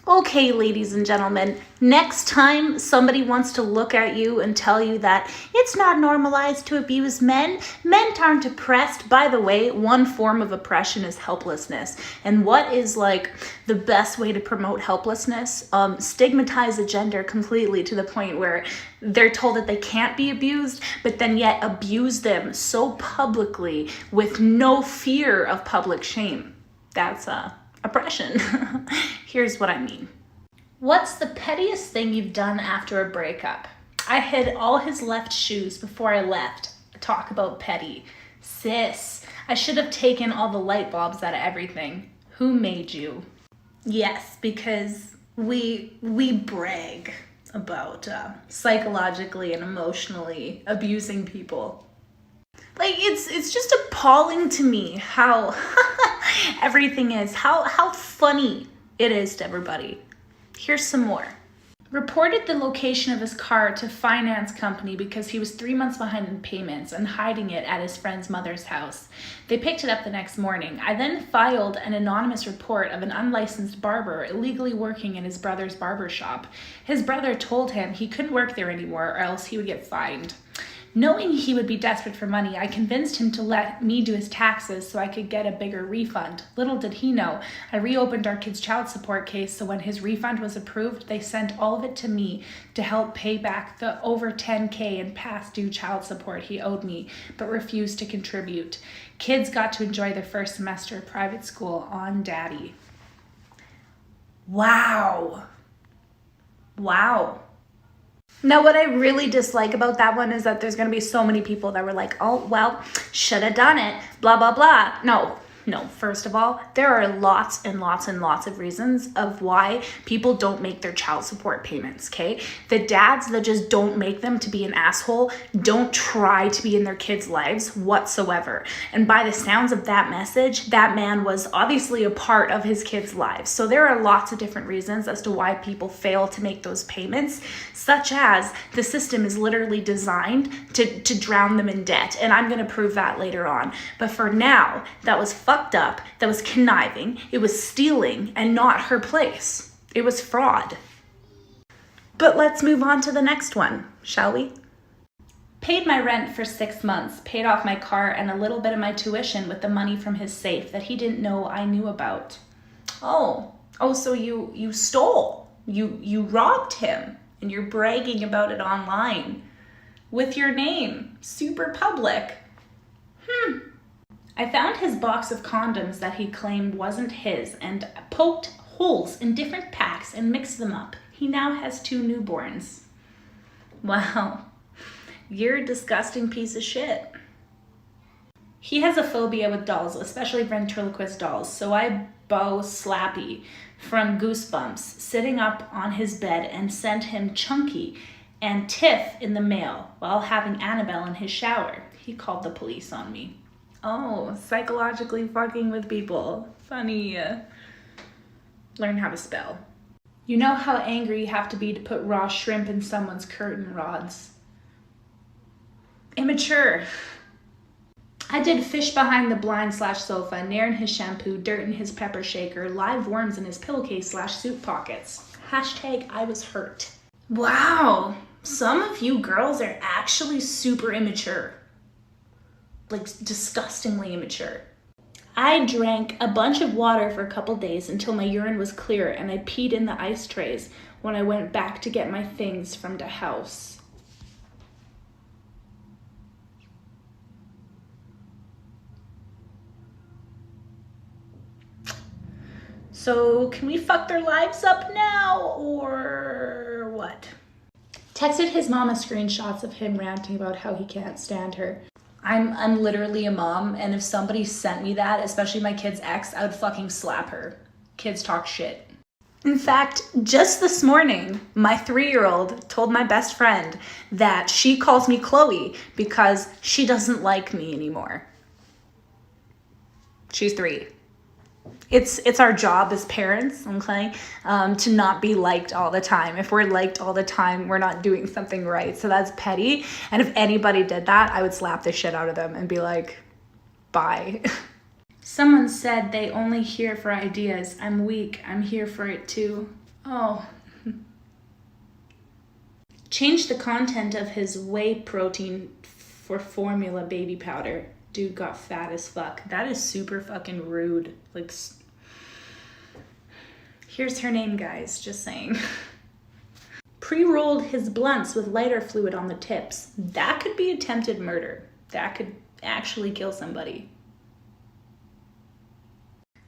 Okay, ladies and gentlemen, next time somebody wants to look at you and tell you that it's not normalized to abuse men, men aren't oppressed. By the way, one form of oppression is helplessness. And what is like the best way to promote helplessness? Stigmatize a gender completely to the point where they're told that they can't be abused, but then yet abuse them so publicly with no fear of public shame. That's oppression. Here's what I mean. What's the pettiest thing you've done after a breakup? I hid all his left shoes before I left. Talk about petty. Sis, I should have taken all the light bulbs out of everything. Who made you? Yes, because we brag about psychologically and emotionally abusing people. Like, it's just appalling to me how everything is, how funny it is to everybody. Here's some more. Reported the location of his car to finance company because he was 3 months behind in payments and hiding it at his friend's mother's house. They picked it up the next morning. I then filed an anonymous report of an unlicensed barber illegally working in his brother's barber shop. His brother told him he couldn't work there anymore or else he would get fined. Knowing he would be desperate for money, I convinced him to let me do his taxes so I could get a bigger refund. Little did he know, I reopened our kid's child support case, so when his refund was approved, they sent all of it to me to help pay back the over $10K in past due child support he owed me, but refused to contribute. Kids got to enjoy their first semester of private school on daddy. Wow. Now, what I really dislike about that one is that there's going to be so many people that were like, oh, well, should have done it, blah, blah, blah. No, first of all, there are lots and lots and lots of reasons of why people don't make their child support payments, okay? The dads that just don't make them to be an asshole don't try to be in their kids' lives whatsoever. And by the sounds of that message, that man was obviously a part of his kids' lives. So there are lots of different reasons as to why people fail to make those payments, such as the system is literally designed to drown them in debt. And I'm going to prove that later on. But for now, that was fucked up, that was conniving, it was stealing, and not her place. It was fraud. But let's move on to the next one, shall we? Paid my rent for 6 months, paid off my car and a little bit of my tuition with the money from his safe that he didn't know I knew about. Oh, so you stole. You robbed him, and you're bragging about it online with your name, super public. I found his box of condoms that he claimed wasn't his and poked holes in different packs and mixed them up. He now has 2 newborns. Wow, you're a disgusting piece of shit. He has a phobia with dolls, especially ventriloquist dolls, so I bow Slappy from Goosebumps sitting up on his bed and sent him Chunky and Tiff in the mail while having Annabelle in his shower. He called the police on me. Oh, psychologically fucking with people. Funny. Learn how to spell. You know how angry you have to be to put raw shrimp in someone's curtain rods. Immature. I did fish behind the blind / sofa, nair in his shampoo, dirt in his pepper shaker, live worms in his pillowcase / suit pockets. Hashtag I was hurt. Wow, some of you girls are actually super immature. Like, disgustingly immature. I drank a bunch of water for a couple days until my urine was clear and I peed in the ice trays when I went back to get my things from the house. So can we fuck their lives up now or what? Texted his mama screenshots of him ranting about how he can't stand her. I'm literally a mom, and if somebody sent me that, especially my kid's ex, I would fucking slap her. Kids talk shit. In fact, just this morning, my 3-year-old told my best friend that she calls me Chloe because she doesn't like me anymore. She's 3. It's our job as parents, okay, to not be liked all the time. If we're liked all the time, we're not doing something right. So that's petty. And if anybody did that, I would slap the shit out of them and be like, bye. Someone said they only here for ideas. I'm weak. I'm here for it too. Oh. Changed the content of his whey protein for formula baby powder. Dude got fat as fuck. That is super fucking rude. Like, here's her name, guys, just saying. Pre-rolled his blunts with lighter fluid on the tips. That could be attempted murder. That could actually kill somebody.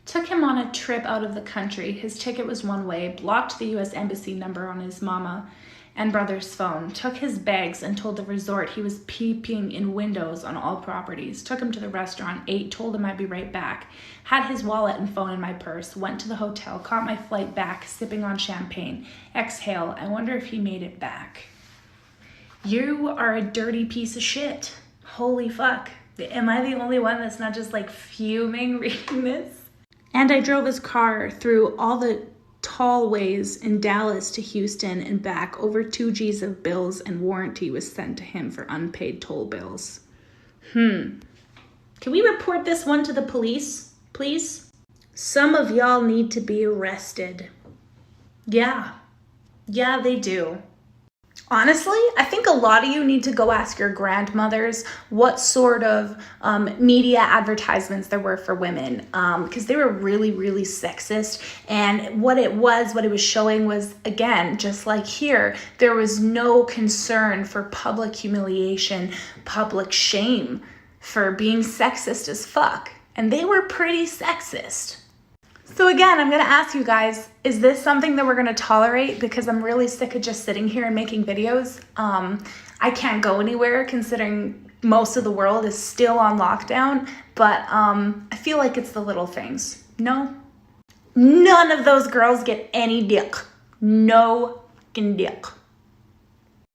Took him on a trip out of the country. His ticket was one way. Blocked the U.S. Embassy number on his mama and brother's phone. Took his bags and told the resort he was peeping in windows on all properties. Took him to the restaurant, ate, told him I'd be right back. Had his wallet and phone in my purse. Went to the hotel, caught my flight back, sipping on champagne. Exhale, I wonder if he made it back. You are a dirty piece of shit. Holy fuck. Am I the only one that's not just like fuming reading this? And I drove his car through all the tall ways in Dallas to Houston and back. Over 2 G's of bills and warranty was sent to him for unpaid toll bills. Can we report this one to the police, please? Some of y'all need to be arrested. Yeah, they do. Honestly, I think a lot of you need to go ask your grandmothers what sort of media advertisements there were for women, because they were really, really sexist. And what it was showing was, again, just like here, there was no concern for public humiliation, public shame for being sexist as fuck. And they were pretty sexist. So again, I'm gonna ask you guys, is this something that we're gonna tolerate? Because I'm really sick of just sitting here and making videos. I can't go anywhere considering most of the world is still on lockdown, but I feel like it's the little things. No? None of those girls get any dick. No fucking dick.